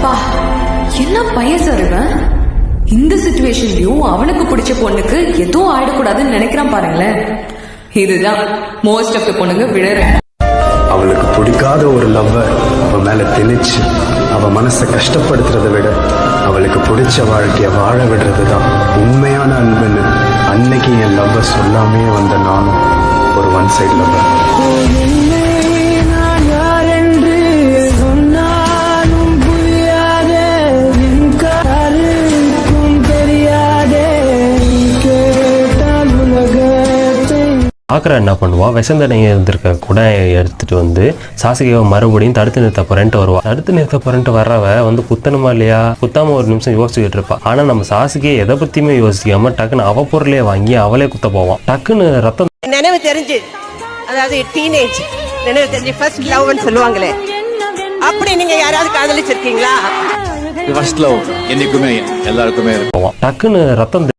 அப்பா என்ன பையன் சார் இவன். இந்த சிச்சுவேஷன்லயும் அவனுக்கு பிடிச்ச பொண்ணுக்கு எதுவும் ஆயிடக்கூடாதுன்னு நினைக்கிறான் பாருங்களேன். இதுதான் மோஸ்ட் ஆஃப் த பொண்ணுங்க விழற. அவளுக்கு பிடிக்காத ஒரு லவ்வ அவ மேல திணிச்சு அவ மனசை கஷ்டப்படுத்துறதை விட அவளுக்கு பிடிச்ச வாழ்க்கைய வாழ விடுறதுதான் உண்மையான அன்புன்னு அன்னைக்கு என் லவ்வ சொல்லாமே வந்த நானும் ஒரு ஒன் சைடு லவ்வர். ஆக்ரா என்ன பண்ணுவா, விசந்தனையை இருந்திருக்க கூட எடுத்துட்டு வந்து சாசிகாவை மறுபடியும் தடுத்து நிறுத்த போறேன்ட்டு வருவா. தடுத்து நிறுத்த போறேன்ட்டு வர்றவ வந்து குத்தணுமா இல்லையா, குத்தாம ஒரு நிமிஷம் யோசிச்சுட்டு இருப்பா. ஆனா நம்ம சாசிகையை எதை பத்தியுமே யோசிக்காம டக்குன்னு அவ பொருளே வாங்கி அவளே குத்த போவான். டக்குன்னு ரத்தம் நினைவு தெரிஞ்சு, அதாவது டீனேஜ் நினைவு தெரிஞ்சு ஃபர்ஸ்ட் லவ்னு சொல்லுவாங்களே, அப்படி நீங்க யாராவது காதலிச்சிருக்கீங்களா? ஃபர்ஸ்ட் லவ் என்னைக்குமே எல்லாருக்குமே போவான். டக்குன்னு ரத்தம்